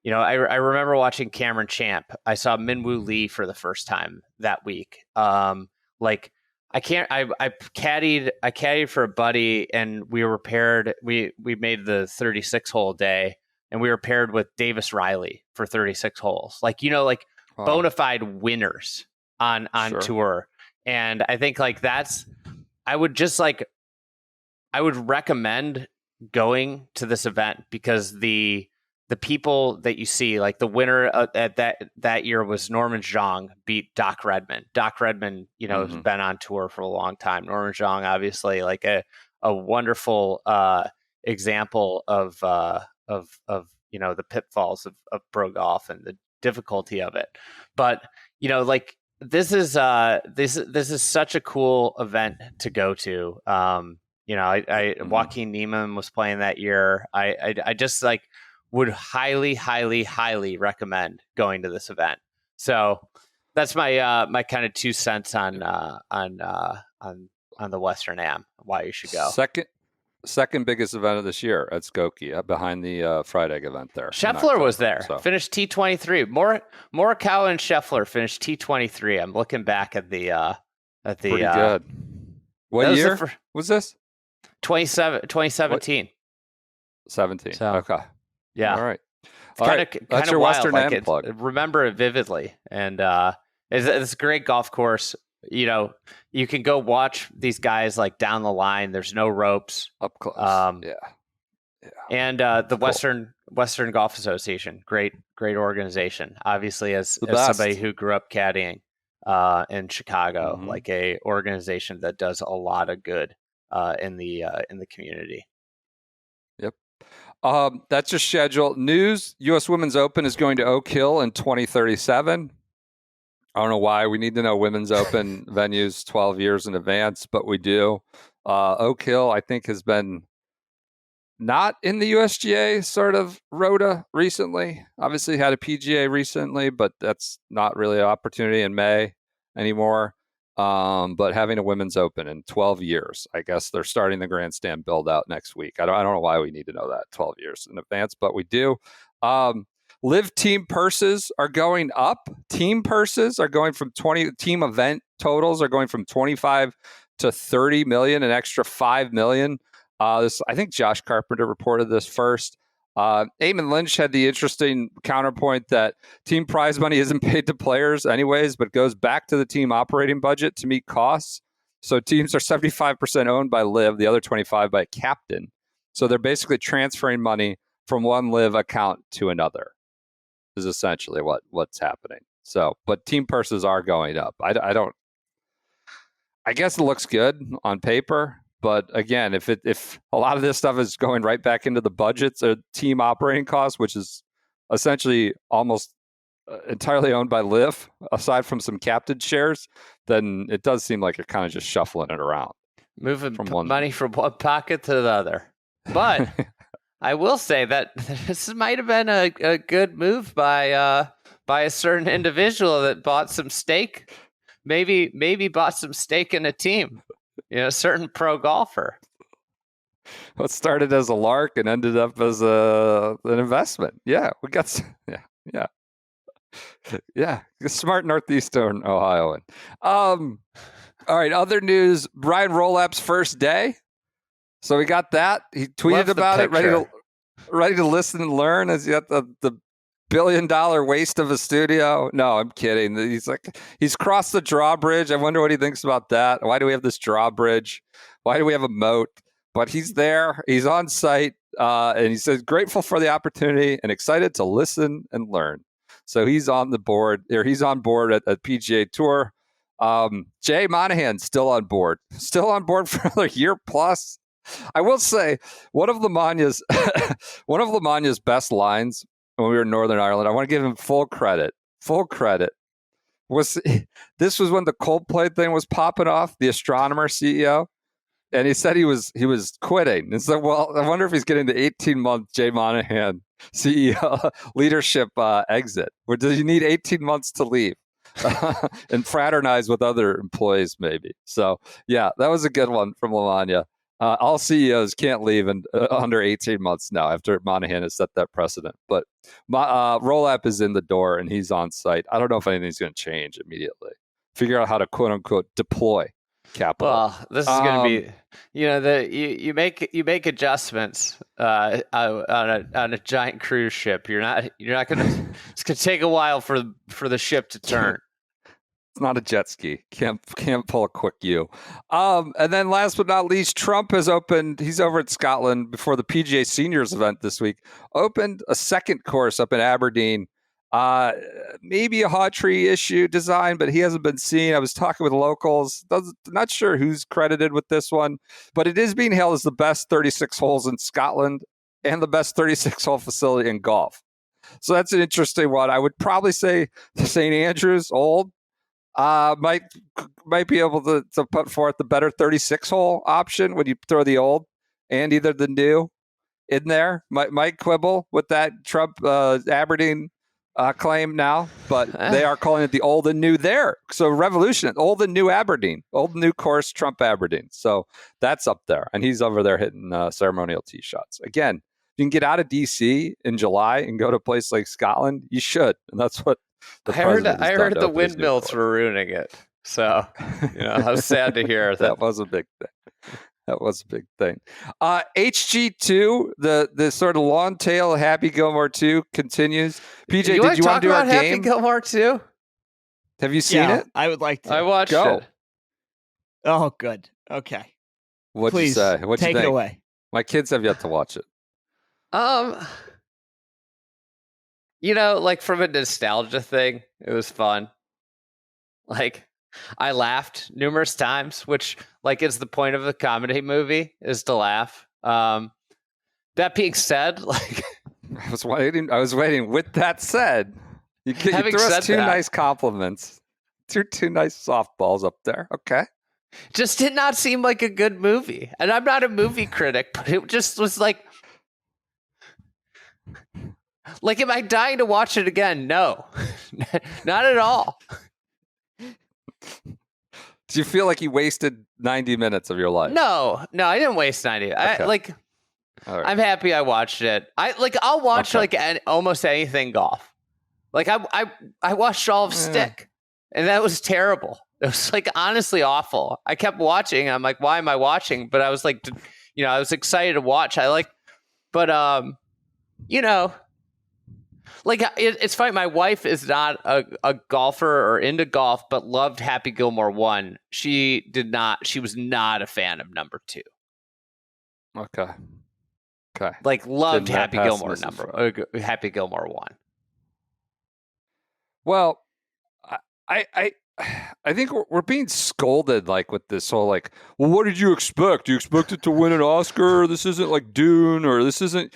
you know, I remember watching Cameron Champ. I saw Minwoo Lee for the first time that week. Like I caddied for a buddy, and we were paired. We made the 36 hole day, and we were paired with Davis Riley for 36 holes. Like, you know, like bona fide winners on tour. And I think like I would recommend going to this event because the people that you see, like the winner at that year was Norman Zhang, beat Doc Redman. Doc Redman, you know, has been on tour for a long time. Norman Zhang, obviously, like a wonderful example of you know, the pitfalls of pro golf and the difficulty of it. But like this is such a cool event to go to. Joaquin Niemann was playing that year. I just like would highly, highly, highly recommend going to this event. So that's my my kind of 2 cents on the Western Am, why you should go. Second biggest event of this year at Skokie, behind the Fried Egg event there. Scheffler was there, finished T23. Morikawa and Scheffler finished T23. I'm looking back at the pretty good. What year was this? 2017. 17. So, okay. Yeah. All right. Kind of wild. Western plug. Remember it vividly, and it's a great golf course. You can go watch these guys like down the line. There's no ropes up close. Yeah. And the Western Golf Association, great organization. Obviously, as somebody who grew up caddying in Chicago, like a organization that does a lot of good in the community. Yep. That's your schedule. News: U.S. Women's Open is going to Oak Hill in 2037. I don't know why we need to know Women's Open venues 12 years in advance, but we do. Oak Hill, I think, has been not in the USGA sort of rota recently. Obviously had a PGA recently, but that's not really an opportunity in May anymore. But having a Women's Open in 12 years, I guess they're starting the grandstand build out next week. I don't know why we need to know that 12 years in advance, but we do. Live team purses are going up. Team purses are going from 20. Team event totals are going from 25 to 30 million, an extra 5 million. I think Josh Carpenter reported this first. Eamon Lynch had the interesting counterpoint that team prize money isn't paid to players anyways, but goes back to the team operating budget to meet costs. So teams are 75% owned by Live, the other 25 by a captain. So they're basically transferring money from one Live account to another. Is essentially what's happening. So, but team purses are going up. I guess it looks good on paper, but again, if a lot of this stuff is going right back into the budgets or team operating costs, which is essentially almost entirely owned by Liv, aside from some captain shares, then it does seem like you're kind of just shuffling it around, moving money from one pocket to the other. But I will say that this might have been a good move by a certain individual that bought some stake, maybe bought some stake in a team, a certain pro golfer. What started as a lark and ended up as an investment. Yeah, we got yeah. Smart Northeastern Ohioan. All right, other news: Brian Rolapp's first day. So we got that. He tweeted about it, ready to listen and learn. As he got the $1 billion waste of a studio. No, I'm kidding. He's crossed the drawbridge. I wonder what he thinks about that. Why do we have this drawbridge? Why do we have a moat? But he's there. He's on site, and he says grateful for the opportunity and excited to listen and learn. So he's on board at PGA Tour. Jay Monahan still on board for another year plus. I will say one of Lamagna's best lines when we were in Northern Ireland, I want to give him full credit, was when the Coldplay thing was popping off, the astronomer CEO, and he said he was quitting. And so, well, I wonder if he's getting the 18-month Jay Monahan CEO leadership exit. Or does he need 18 months to leave and fraternize with other employees maybe? So, yeah, that was a good one from Lamagna. All CEOs can't leave in under 18 months now after Monahan has set that precedent. But Rolapp is in the door and he's on site. I don't know if anything's going to change immediately. Figure out how to quote unquote deploy capital. Well, this is going to be, you make adjustments on a giant cruise ship. You're not going to. It's going to take a while for the ship to turn. It's not a jet ski. Can't pull a quick U. And then last but not least, Trump has opened. He's over at Scotland before the PGA Seniors event this week. Opened a second course up in Aberdeen. Maybe a Hawtree issue design, but he hasn't been seen. I was talking with locals. Not sure who's credited with this one, but it is being hailed as the best 36 holes in Scotland and the best 36-hole facility in golf. So that's an interesting one. I would probably say St. Andrews old might be able to put forth the better 36 hole option when you throw the old and either the new in there. Might quibble with that Trump Aberdeen claim now, but they are calling it the old and new there. So revolution, old and new Aberdeen, old and new course Trump Aberdeen. So that's up there, and he's over there hitting ceremonial tee shots again. You can get out of DC in July and go to a place like Scotland. You should, and that's what I heard the windmills were ruining it. So, I was sad to hear that. That was a big thing. That was a big thing. HG2, the sort of long tail Happy Gilmore 2 continues. PJ, did you want to do our game? Happy Gilmore 2? Have you seen it? I would like to. I watched it. Oh, good. Okay. What'd you say? What'd you think? Take it away. My kids have yet to watch it. Like from a nostalgia thing, it was fun. Like, I laughed numerous times, which is the point of the comedy movie, is to laugh. That being said, I was waiting. With that said, you threw us two nice compliments. Two nice softballs up there. Okay. Just did not seem like a good movie. And I'm not a movie critic, but it just was like, am I dying to watch it again? No, not at all. Do you feel like you wasted 90 minutes of your life? No, I didn't waste 90. Okay. Right. I'm happy I watched it. I'll watch almost anything golf. I watched all of Stick, and that was terrible. It was honestly awful. I kept watching. I'm like, why am I watching? But I was I was excited to watch. It's funny. My wife is not a golfer or into golf, but loved Happy Gilmore 1. She was not a fan of number 2. Okay. Loved Happy Gilmore Happy Gilmore 1. Well, I think we're being scolded with this whole well, what did you expect? Do you expect it to win an Oscar? This isn't like Dune, or this isn't,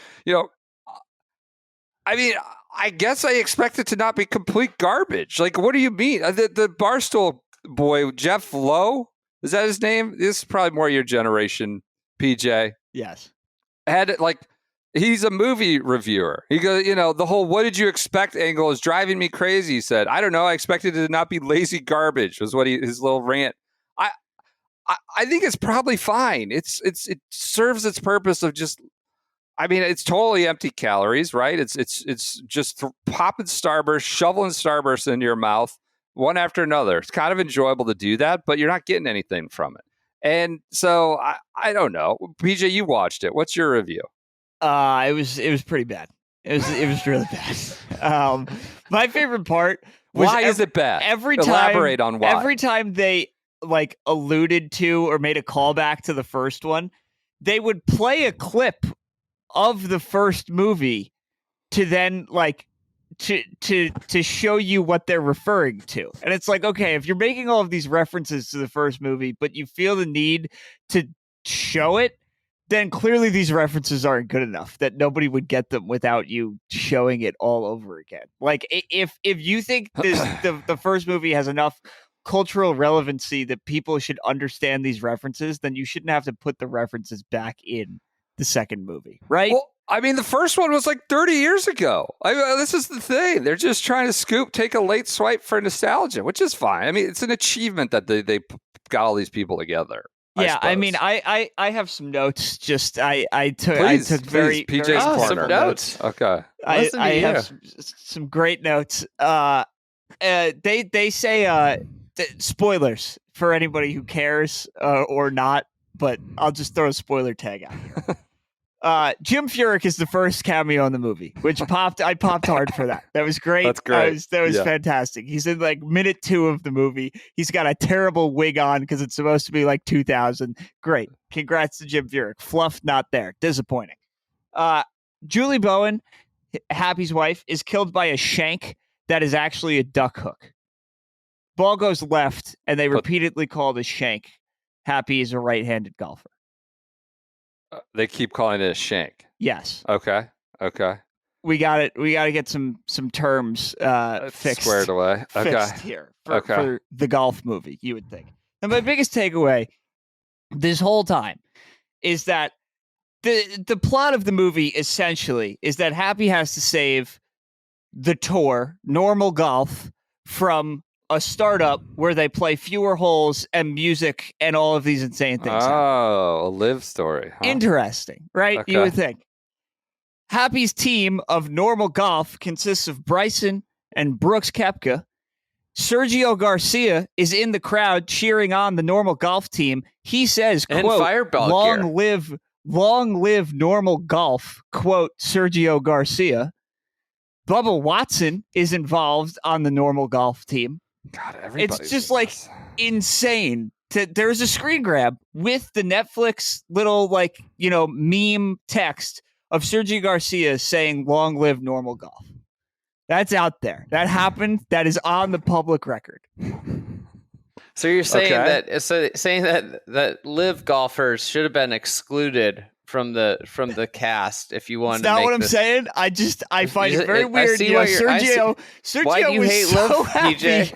I mean, I guess I expect it to not be complete garbage. What do you mean? The Barstool boy, Jeff Lowe, is that his name? This is probably more your generation, PJ. Yes. Had he's a movie reviewer. He goes, the whole "what did you expect" angle is driving me crazy. He said, "I don't know. I expected it to not be lazy garbage." Was what his little rant. I think it's probably fine. It serves its purpose of just. I mean, it's totally empty calories, right? It's just popping Starburst, shoveling Starburst into your mouth one after another. It's kind of enjoyable to do that, but you're not getting anything from it. And so I don't know. PJ, you watched it. What's your review? It was pretty bad. It was really bad. My favorite part was why is it bad? Elaborate on why. Every time they alluded to or made a callback to the first one, they would play a clip of the first movie to then to show you what they're referring to. And it's okay, if you're making all of these references to the first movie, but you feel the need to show it, then clearly these references aren't good enough, that nobody would get them without you showing it all over again. If you think the first movie has enough cultural relevancy that people should understand these references, then you shouldn't have to put the references back in the second movie, right? Well, I mean, the first one was 30 years ago. This is the thing. They're just trying to take a late swipe for nostalgia, which is fine. I mean, it's an achievement that they got all these people together. Yeah, I mean, I have some notes. Just I took PJ's corner. Some notes. Okay, I have some great notes. They say spoilers for anybody who cares or not, but I'll just throw a spoiler tag out here. Jim Furyk is the first cameo in the movie, which I popped hard for that. That was great. That's great. That was fantastic. He's in minute 2 of the movie. He's got a terrible wig on because it's supposed to be 2000. Great. Congrats to Jim Furyk. Fluff not there. Disappointing. Julie Bowen, Happy's wife, is killed by a shank that is actually a duck hook. Ball goes left, and they repeatedly call the shank. Happy is a right-handed golfer. They keep calling it a shank. Yes. Okay. we got to get some terms fixed, squared away. Fixed here for the golf movie. You would think. And my biggest takeaway this whole time is that the plot of the movie essentially is that Happy has to save the tour, normal golf, from a startup where they play fewer holes and music and all of these insane things. Oh, a live story. Huh? Interesting, right? Okay. You would think. Happy's team of normal golf consists of Bryson and Brooks Koepka. Sergio Garcia is in the crowd cheering on the normal golf team. He says, And quote, Fireball gear. long live normal golf, quote, Sergio Garcia. Bubba Watson is involved on the normal golf team. God, everybody's It's just in like this. insane. There's a screen grab with the Netflix little meme text of Sergio Garcia saying long live normal golf. That's out there. That happened. That is on the public record. So you're saying Okay. that live golfers should have been excluded from the cast if you wanted That's not to make what I'm this. saying. I find it very I weird. see You know, what you're- I see- Sergio Why do you was hate so live, happy. PJ?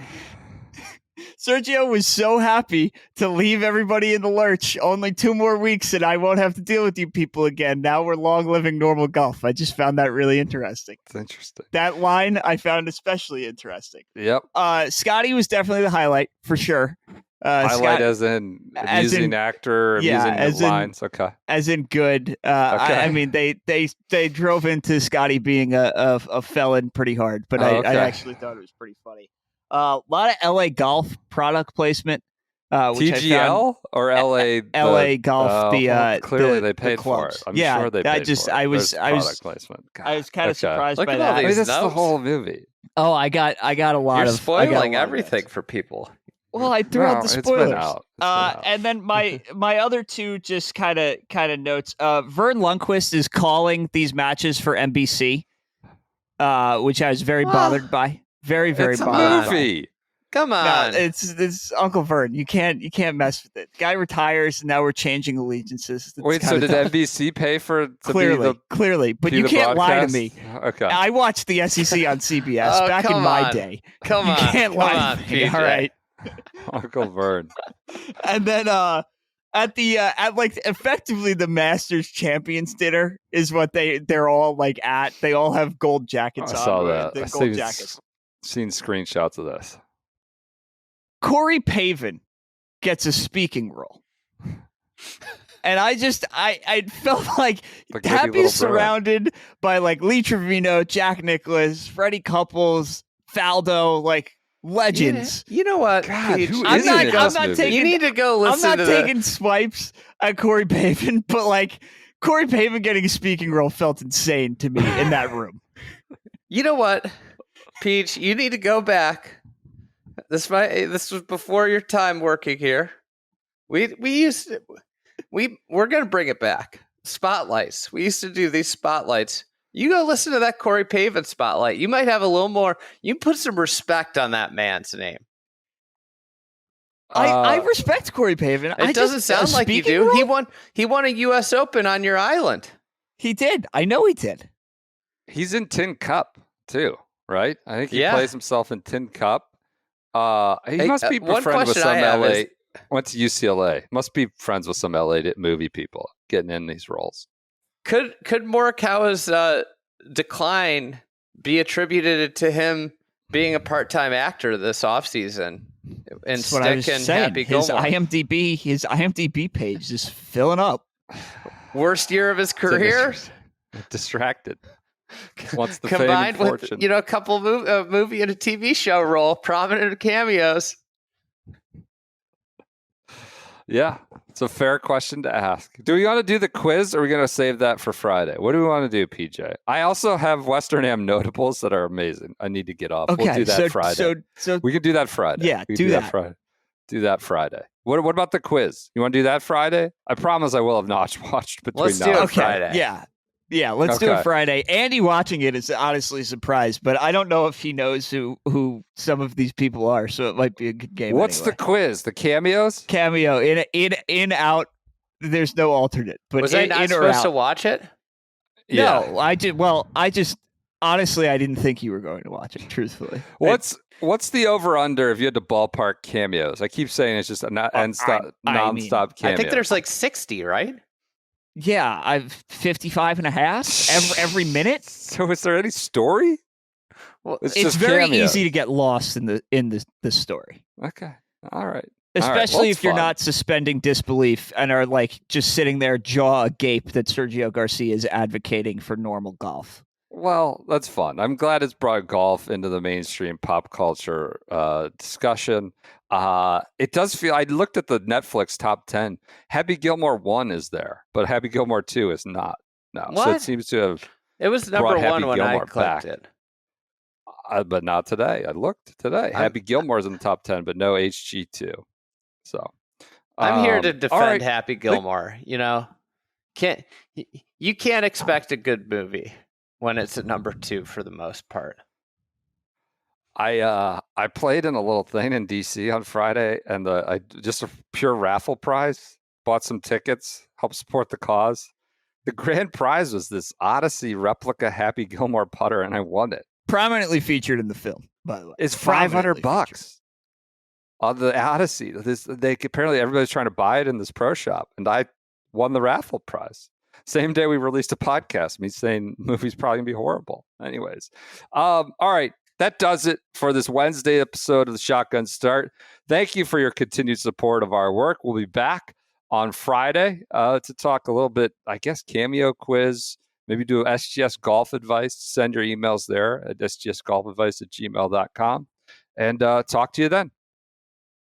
Sergio was so happy to leave everybody in the lurch. Only 2 more weeks and I won't have to deal with you people again. Now we're long living normal golf. I just found that really interesting. It's interesting. That line I found especially interesting. Yep. Scotty was definitely the highlight for sure. Highlight as in amusing actor, amusing lines. Okay. As in good. Okay. I mean, they drove into Scotty being a felon pretty hard, but I actually thought it was pretty funny. A lot of LA Golf product placement. Which TGL or LA? LA Golf. Clearly they the paid for it. clubs. I'm sure they paid for it. I was product placement. God, I was kind of okay. surprised Look by at all that. I mean, these that's the notes. whole movie. Oh, I got a lot You're of I got a spoiling lot of everything notes. for people. Well, I threw out the It's been spoilers. out. It's been out. And then my other two just kind of notes. Vern Lundquist is calling these matches for NBC, which I was very bothered by. Very It's a bothered. movie. Come No, on. it's Uncle Vern. You can't mess with it. Guy retires, and now we're changing allegiances. It's Wait, so kinda did tough. NBC pay for to Clearly, but be you the can't lie to broadcast? me. Okay. I watched the SEC on CBS Oh, back in come my on. day. Come You on. can't Come lie on, to me. PJ. All right. Uncle Vern. And then at effectively the Masters Champions dinner is what they're all like at. They all have gold jackets I on. saw that. The I've gold jackets. seen screenshots of this. Corey Pavin gets a speaking role. And I felt like Like Happy Little is surrounded by like Lee Trevino, Jack Nicklaus, Freddie Couples, Faldo, like legends. You know what? God, Peach? who I'm is not- in I'm this not movie? taking- You need to go I'm listen not to taking swipes at Corey Pavin, but like Corey Pavin getting a speaking role felt insane to me in that room. You know what, Peach? You need to go back. This was before your time working here. We're gonna bring it back. Spotlights. We used to do these spotlights. You go listen to that Corey Pavin spotlight. You might have a little more. You put some respect on that man's name. I respect Corey Pavin. It doesn't sound like you do. He won a U.S. Open on your island. He did. I know he did. He's in Tin Cup too, right? I think he Yeah. plays himself in Tin Cup. He Hey, must be one friends with question some I have LA. is- Went to UCLA. Must be friends with some LA movie people getting in these roles. Could Morikawa's decline be attributed to him being a part-time actor this offseason and That's what I was sticking saying. Happy His Gilmore? IMDb page is filling up. Worst year of his career, Distracted. Wants the fame and combined with fortune. a couple movie and a TV show role, prominent cameos. Yeah, it's a fair question to ask. Do we want to do the quiz or are we going to save that for Friday? What do we want to do, PJ? I also have Western Am notables that are amazing. I need to get off. Okay, We'll do that Friday. So We can do that Friday. Yeah, We can do that. Friday. Do that Friday. What about the quiz? You want to do that Friday? I promise I will have not watched between Let's now do it and okay, Friday. yeah. Let's do Okay. it Friday. Andy watching it is honestly surprised, but I don't know if he knows who some of these people are, so it might be a good game. What's anyway. the quiz? The cameos? Cameo in out? There's no alternate, but Was I in not or supposed out. to watch it? Yeah. No, I did. Well, I just Honestly, I didn't think you were going to watch it, truthfully. What's the over-under if you had to ballpark cameos? I keep saying it's just a non-stop cameo. I think there's like 60, right? Yeah, I've 55 and a half every minute. So is there any story? Well, it's very easy to get lost in the story. Okay. All right. Especially if you're not suspending disbelief and are like just sitting there jaw agape that Sergio Garcia is advocating for normal golf. Well, that's fun. I'm glad it's brought golf into the mainstream pop culture discussion. It does feel, I looked at the Netflix top 10. Happy Gilmore 1 is there, but Happy Gilmore 2 is not. No. What? So it seems to have It was number one when I clicked it. But not today. I looked today. Happy Gilmore's in the top 10, but no HG2. So I'm here to defend Happy Gilmore. You know, you can't expect a good movie when it's at number 2 for the most part. I played in a little thing in DC on Friday, and I just a pure raffle prize. Bought some tickets, helped support the cause. The grand prize was this Odyssey replica Happy Gilmore putter, and I won it. Prominently featured in the film, by the way. It's $500 on the Odyssey. Apparently everybody's trying to buy it in this pro shop, and I won the raffle prize. Same day we released a podcast, me saying the movie's probably gonna be horrible. Anyways, all right, that does it for this Wednesday episode of the Shotgun Start. Thank you for your continued support of our work. We'll be back on Friday to talk a little bit, I guess, cameo quiz. Maybe do SGS golf advice. Send your emails there at sgsgolfadvice@gmail.com. And talk to you then.